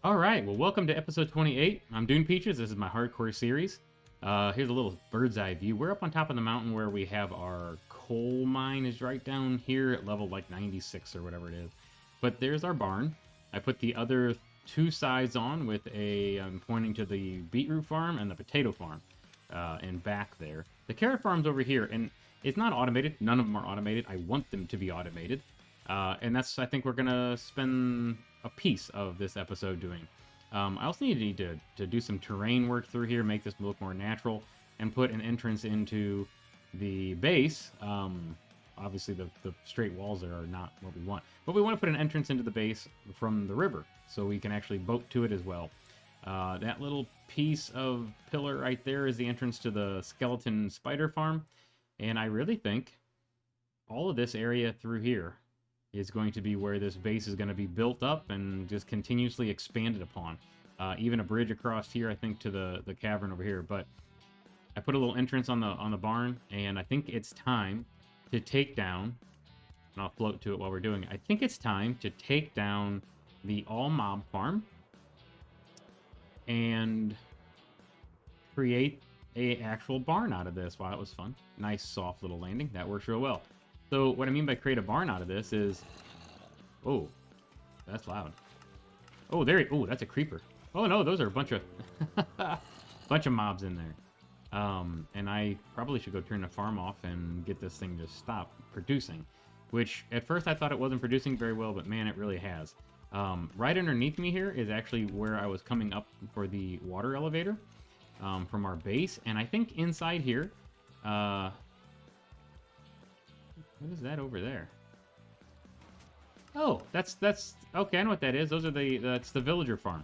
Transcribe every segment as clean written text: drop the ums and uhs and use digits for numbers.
All right, well, welcome to episode 28. I'm Dune Peaches. This is my hardcore series. Here's a little bird's eye view. We're up on top of the mountain where we have our coal mine is right down here at level like 96 or whatever it is. But there's our barn. I put the other two sides on with I'm pointing to the beetroot farm and the potato farm and back there. The carrot farm's over here, and it's not automated. None of them are automated. I want them to be automated. And I think we're going to spend a piece of this episode doing. I also need to do some terrain work through here, make this look more natural, and put an entrance into the base. Obviously, the straight walls there are not what we want. But we want to put an entrance into the base from the river, so we can actually boat to it as well. That little piece of pillar right there is the entrance to the skeleton spider farm. And I really think all of this area through here is going to be where this base is going to be built up and just continuously expanded upon. Even a bridge across here, I think, to the cavern over here. But I put a little entrance on the barn, and I think it's time to take down, and I'll float to it while we're doing it. I think it's time to take down the all-mob farm and create a actual barn out of this. Wow, that was fun. Nice, soft little landing. That works real well. So what I mean by create a barn out of this is... Oh, that's loud. Oh, oh, that's a creeper. Oh, no, those are a bunch of... bunch of mobs in there. And I probably should go turn the farm off and get this thing to stop producing. Which, at first I thought it wasn't producing very well, but man, it really has. Right underneath me here is actually where I was coming up for the water elevator from our base. And I think inside here... what is that over there? Oh, that's okay. I know what that is. Those are that's the villager farm.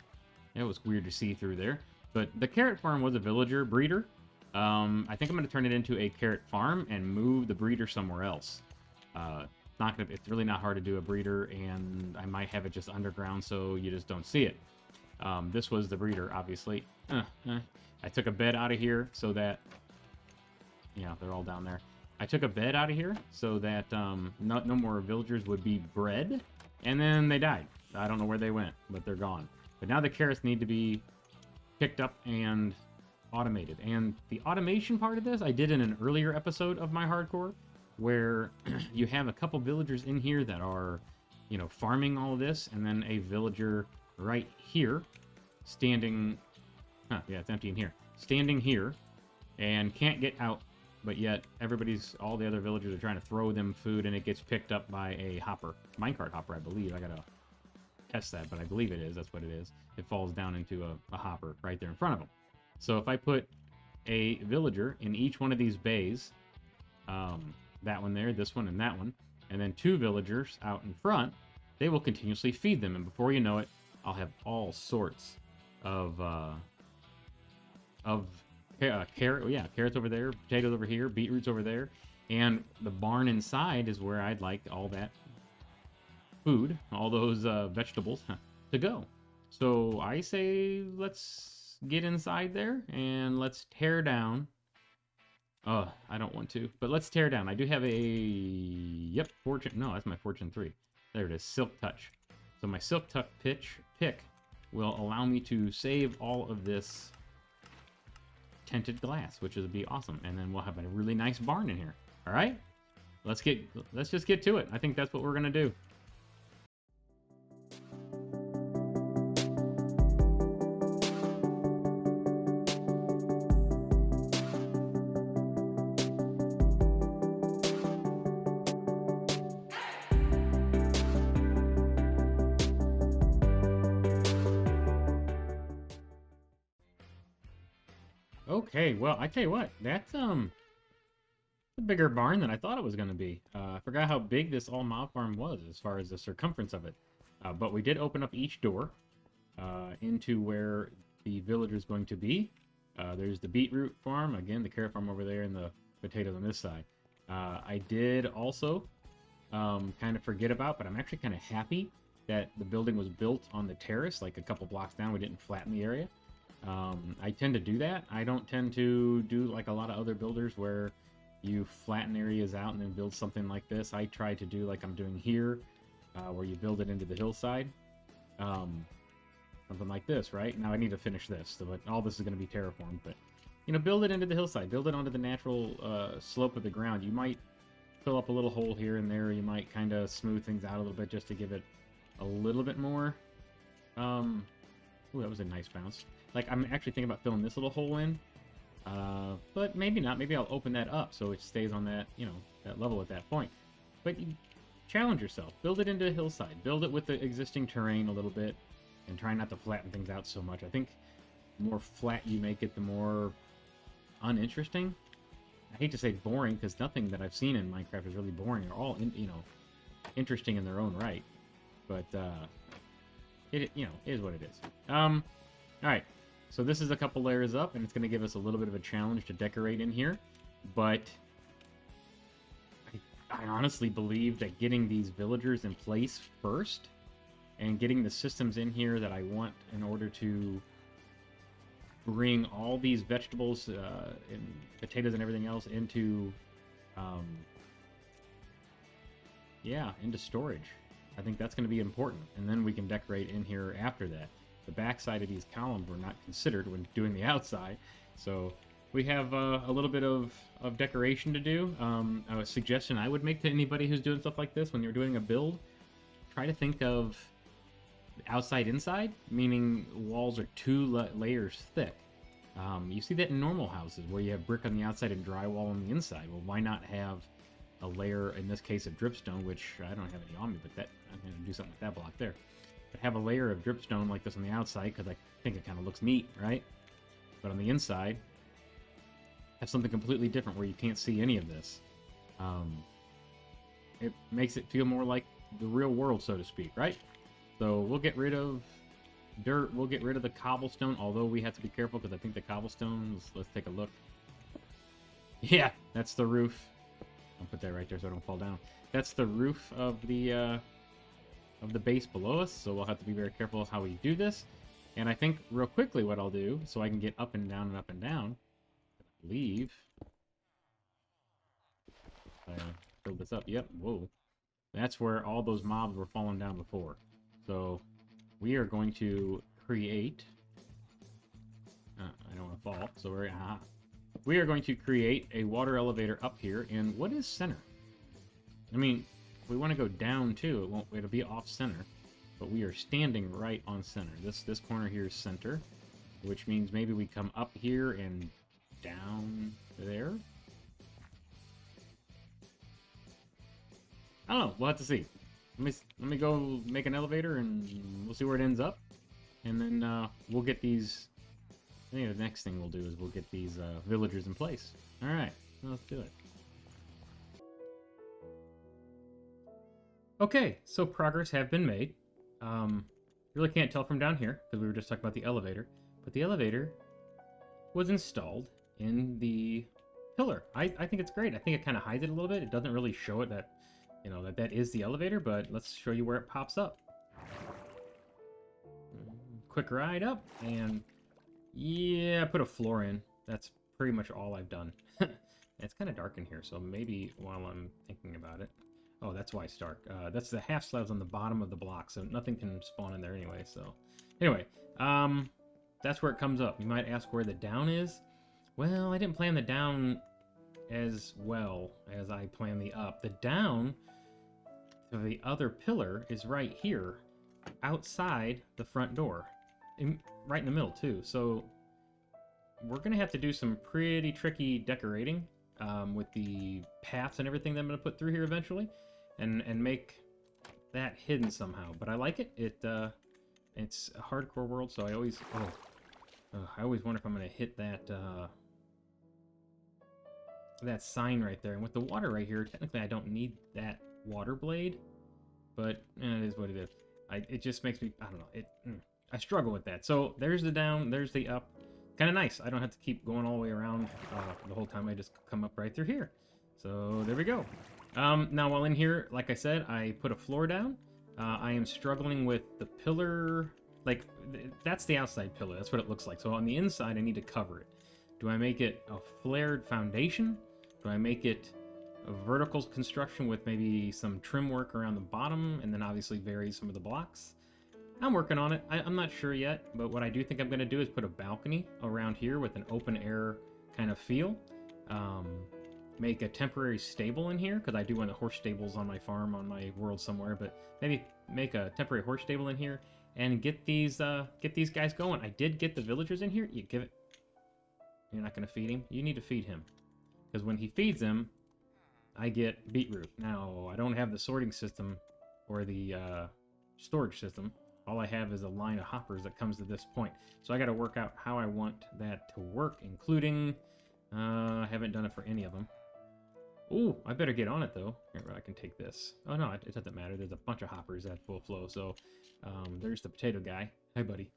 It was weird to see through there, but the carrot farm was a villager breeder. I think I'm going to turn it into a carrot farm and move the breeder somewhere else. It's really not hard to do a breeder, and I might have it just underground so you just don't see it. This was the breeder, obviously. I took a bed out of here so that, yeah, they're all down there. I took a bed out of here so that no more villagers would be bred, and then they died. I don't know where they went, but they're gone. But now the carrots need to be picked up and automated. And the automation part of this, I did in an earlier episode of my hardcore, where you have a couple villagers in here that are, you know, farming all of this, and then a villager right here, standing... Huh, yeah, it's empty in here. Standing here, and can't get out. But yet, all the other villagers are trying to throw them food, and it gets picked up by a hopper. Minecart hopper, I believe. I gotta test that, but I believe it is. That's what it is. It falls down into a hopper right there in front of them. So if I put a villager in each one of these bays, that one there, this one, and that one, and then two villagers out in front, they will continuously feed them. And before you know it, I'll have all sorts of carrots over there, potatoes over here, beetroots over there, and the barn inside is where I'd like all that food, all those vegetables to go. So I say let's get inside there and let's tear down. Oh, I don't want to, but let's tear down. I do have fortune. No, that's my fortune 3. There it is, silk touch. So my silk touch pick will allow me to save all of this tinted glass, which would be awesome, and then we'll have a really nice barn in here. All right, let's just get to it. I think that's what we're gonna do. Okay, well, I tell you what, that's a bigger barn than I thought it was going to be. I forgot how big this all mob farm was as far as the circumference of it. But we did open up each door into where the villager is going to be. There's the beetroot farm, again, the carrot farm over there, and the potatoes on this side. I did also kind of forget about, but I'm actually kind of happy that the building was built on the terrace, like a couple blocks down. We didn't flatten the area. I tend to do that. I don't tend to do like a lot of other builders where you flatten areas out and then build something like this. I try to do like I'm doing here, where you build it into the hillside. Something like this, right? Now I need to finish this, so, but all this is going to be terraformed. But, you know, build it into the hillside. Build it onto the natural slope of the ground. You might fill up a little hole here and there. You might kind of smooth things out a little bit just to give it a little bit more. Ooh, that was a nice bounce. Like, I'm actually thinking about filling this little hole in. But maybe not. Maybe I'll open that up so it stays on that, you know, that level at that point. But you challenge yourself. Build it into a hillside. Build it with the existing terrain a little bit. And try not to flatten things out so much. I think the more flat you make it, the more uninteresting. I hate to say boring, because nothing that I've seen in Minecraft is really boring. They're all, you know, interesting in their own right. But, it, you know, is what it is. Alright. So this is a couple layers up, and it's going to give us a little bit of a challenge to decorate in here. But I honestly believe that getting these villagers in place first, and getting the systems in here that I want in order to bring all these vegetables and potatoes and everything else into, yeah, into storage. I think that's going to be important, and then we can decorate in here after that. The backside of these columns were not considered when doing the outside, so we have a little bit of decoration to do. A suggestion I would make to anybody who's doing stuff like this when you're doing a build, try to think of outside inside, meaning walls are 2 layers thick. You see that in normal houses where you have brick on the outside and drywall on the inside. Well, why not have a layer, in this case of dripstone, which I don't have any on me, but that I'm going to do something with that block there. But have a layer of dripstone like this on the outside, because I think it kind of looks neat, right? But on the inside, have something completely different where you can't see any of this. It makes it feel more like the real world, so to speak, right? So we'll get rid of dirt, we'll get rid of the cobblestone, although we have to be careful because I think the cobblestone, let's take a look. Yeah, that's the roof. I'll put that right there so I don't fall down. That's the roof of the base below us, so we'll have to be very careful of how we do this. And I think real quickly what I'll do, so I can get up and down and up and down, I believe, I build this up, yep, whoa. That's where all those mobs were falling down before. So we are going to create. I don't want to fall. So we are going to create a water elevator up here. And what is center? I mean, if we want to go down too, it'll be off center. But we are standing right on center. This corner here is center, which means maybe we come up here and down there. I don't know. We'll have to see. Let me go make an elevator, and we'll see where it ends up. And then we'll get these. I think the next thing we'll do is we'll get these villagers in place. All right, let's do it. Okay, so progress have been made. Really can't tell from down here because we were just talking about the elevator, but the elevator was installed in the pillar. I think it's great. I think it kind of hides it a little bit. It doesn't really show it that. You know, that is the elevator, but let's show you where it pops up. Quick ride up, and yeah, put a floor in. That's pretty much all I've done. It's kind of dark in here, so maybe while I'm thinking about it. Oh, that's why it's dark. That's the half slabs on the bottom of the block, so nothing can spawn in there anyway. So anyway, that's where it comes up. You might ask where the down is. Well, I didn't plan the down as well as I planned the up. The down to the other pillar is right here, outside the front door, right in the middle too. So we're gonna have to do some pretty tricky decorating with the paths and everything that I'm gonna put through here eventually, and make that hidden somehow. But I like it. It's a hardcore world, so I always wonder if I'm gonna hit that that sign right there. And with the water right here, technically I don't need that water blade, but it is what it is. It just makes me, I don't know, I struggle with that. So there's the down, there's the up. Kind of nice. I don't have to keep going all the way around the whole time. I just come up right through here. So there we go. Now while in here, like I said, I put a floor down. I am struggling with the pillar, like that's the outside pillar. That's what it looks like. So on the inside, I need to cover it. Do I make it a flared foundation? Do I make it a vertical construction with maybe some trim work around the bottom, and then obviously vary some of the blocks? I'm working on it. I'm not sure yet, but what I do think I'm going to do is put a balcony around here with an open air kind of feel. Um, Make a temporary stable in here, because I do want the horse stables on my farm, on my world somewhere, but maybe make a temporary horse stable in here and get these guys going. I did get the villagers in here. You give it... You're not going to feed him? You need to feed him. Because when he feeds him, I get beetroot. Now, I don't have the sorting system or the storage system. All I have is a line of hoppers that comes to this point. So I got to work out how I want that to work, including... I haven't done it for any of them. Ooh, I better get on it, though. Here, I can take this. Oh, no, it doesn't matter. There's a bunch of hoppers that will flow, so there's the potato guy. Hi, buddy.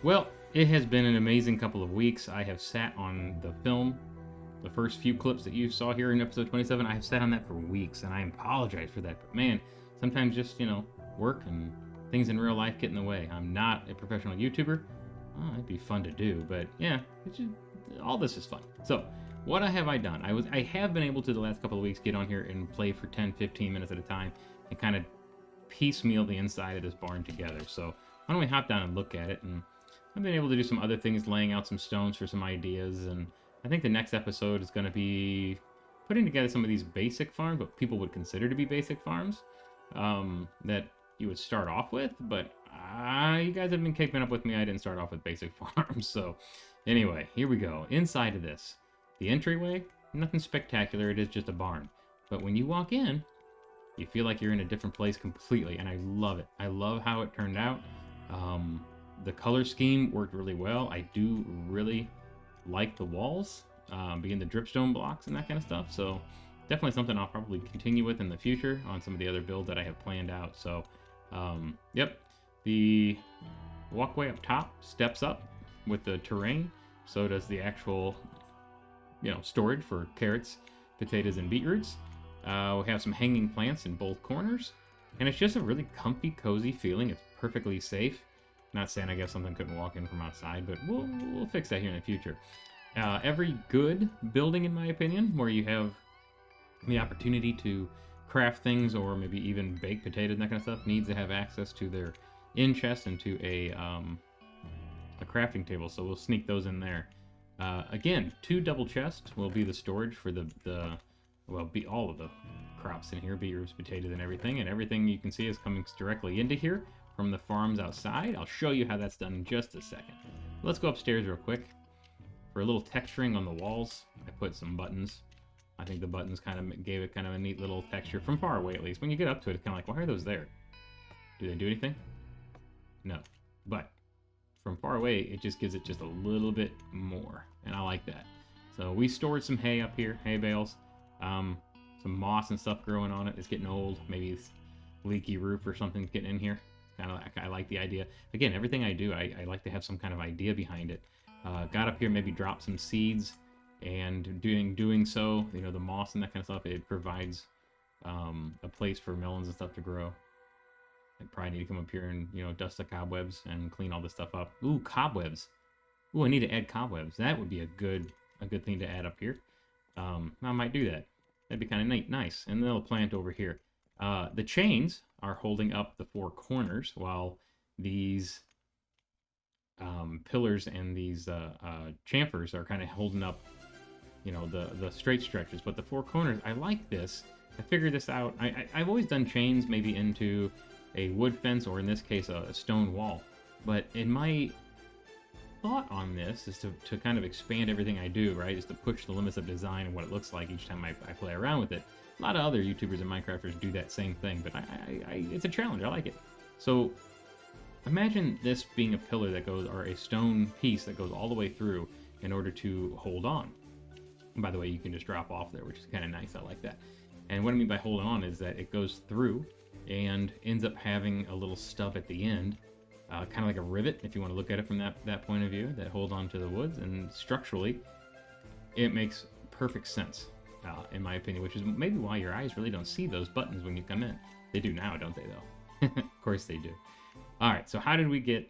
Well, it has been an amazing couple of weeks. I have sat on the film. The first few clips that you saw here in episode 27, I have sat on that for weeks, and I apologize for that. But, man, sometimes just, work and things in real life get in the way. I'm not a professional YouTuber. Oh, it'd be fun to do, but, yeah, all this is fun. So... what have I done? I have been able to, the last couple of weeks, get on here and play for 10-15 minutes at a time and kind of piecemeal the inside of this barn together. So why don't we hop down and look at it? And I've been able to do some other things, laying out some stones for some ideas, and I think the next episode is going to be putting together some of these basic farms, what people would consider to be basic farms, that you would start off with, but you guys have been keeping up with me. I didn't start off with basic farms. So anyway, here we go. Inside of this. The entryway, nothing spectacular, it is just a barn. But when you walk in, you feel like you're in a different place completely, and I love it. I love how it turned out. The color scheme worked really well. I do really like the walls, being the dripstone blocks and that kind of stuff, so definitely something I'll probably continue with in the future on some of the other builds that I have planned out. So, yep, the walkway up top steps up with the terrain, so does the actual... storage for carrots, potatoes, and beetroots. We have some hanging plants in both corners, and it's just a really comfy, cozy feeling. It's perfectly safe. Not saying I guess something couldn't walk in from outside, but we'll fix that here in the future. Every good building, in my opinion, where you have the opportunity to craft things or maybe even bake potatoes and that kind of stuff, needs to have access to their in chest and to a crafting table. So we'll sneak those in there. Again, 2 double chests will be the storage for be all of the crops in here, beetroots, potatoes, and everything you can see is coming directly into here from the farms outside. I'll show you how that's done in just a second. Let's go upstairs real quick. For a little texturing on the walls, I put some buttons. I think the buttons kind of gave it kind of a neat little texture from far away, at least. When you get up to it, it's kind of like, why are those there? Do they do anything? No. But from far away, it just gives it just a little bit more, and I like that. So we stored some hay up here, hay bales, some moss and stuff growing on it. It's getting old. Maybe it's leaky roof or something getting in here. Kind of, I like the idea. Again, everything I do, I like to have some kind of idea behind it. Got up here, maybe drop some seeds, and doing so, the moss and that kind of stuff, it provides a place for melons and stuff to grow. I probably need to come up here and, dust the cobwebs and clean all this stuff up. Ooh, cobwebs. Ooh, I need to add cobwebs. That would be a good thing to add up here. I might do that. That'd be kind of nice. And then I'll plant over here. The chains are holding up the 4 corners, while these pillars and these chamfers are kind of holding up, the straight stretches. But the 4 corners, I like this. I figured this out. I've always done chains maybe into a wood fence, or in this case a stone wall, but in my thought on this is to kind of expand everything I do, right, is to push the limits of design and what it looks like each time I play around with it. A lot of other YouTubers and Minecrafters do that same thing, but it's a challenge. I like it. So imagine this being a pillar that goes, or a stone piece that goes all the way through in order to hold on. And by the way, you can just drop off there, which is kind of nice. I like that. And what I mean by holding on is that it goes through and ends up having a little stub at the end, kind of like a rivet, if you want to look at it from that point of view, that holds on to the woods. And structurally, it makes perfect sense, in my opinion, which is maybe why your eyes really don't see those buttons when you come in. They do now, don't they, though? Of course they do. All right, so how did we get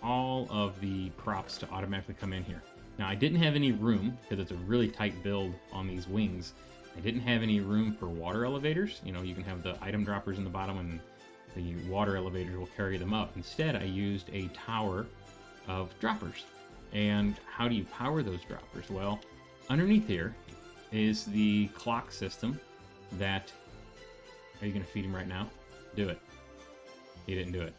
all of the props to automatically come in here? Now, I didn't have any room, because it's a really tight build on these wings. I didn't have any room for water elevators. You can have the item droppers in the bottom the water elevators will carry them up. Instead, I used a tower of droppers. And how do you power those droppers? Well, underneath here is the clock system that... Are you going to feed him right now? Do it. He didn't do it.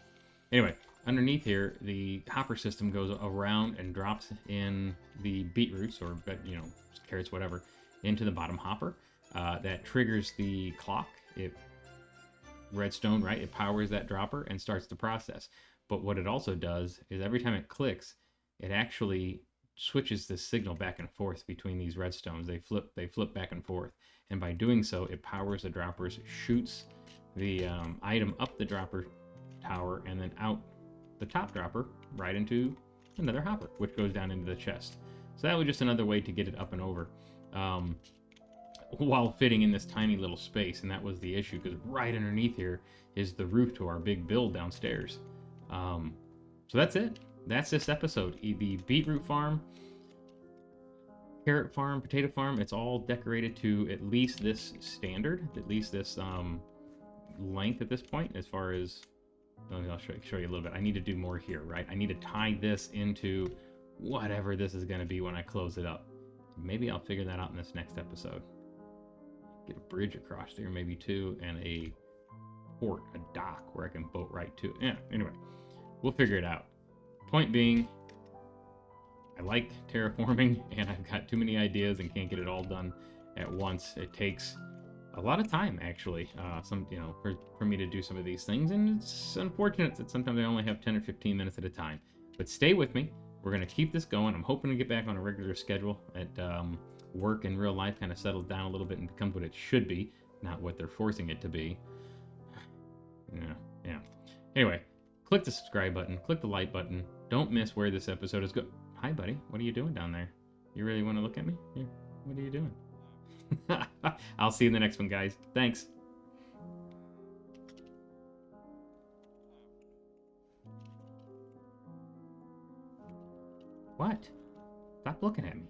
Anyway, underneath here, the hopper system goes around and drops in the beetroots, or, you know, carrots, whatever, into the bottom hopper. That triggers the clock. Redstone, right? It powers that dropper and starts the process. But what it also does is every time it clicks, it actually switches the signal back and forth between these redstones. They flip back and forth. And by doing so, it powers the droppers, shoots the item up the dropper tower, and then out the top dropper right into another hopper, which goes down into the chest. So that was just another way to get it up and over while fitting in this tiny little space. And that was the issue, because right underneath here is the roof to our big build downstairs. So that's it. That's this episode. The Beetroot Farm, Carrot Farm, Potato Farm, it's all decorated to at least this standard, at least this length at this point. As far as, I'll show you a little bit. I need to do more here, right? I need to tie this into whatever this is going to be when I close it up. Maybe I'll figure that out in this next episode. Get a bridge across there, maybe too, and a port, a dock where I can boat right to it. Yeah, anyway, we'll figure it out. Point being, I like terraforming, and I've got too many ideas and can't get it all done at once. It takes a lot of time, actually, for me to do some of these things, and it's unfortunate that sometimes I only have 10 or 15 minutes at a time. But stay with me. We're going to keep this going. I'm hoping to get back on a regular schedule at work and real life kind of settles down a little bit and becomes what it should be, not what they're forcing it to be. Yeah. Anyway, click the subscribe button, click the like button. Don't miss where this episode is going. Hi, buddy. What are you doing down there? You really want to look at me? Here. What are you doing? I'll see you in the next one, guys. Thanks. What? Stop looking at me.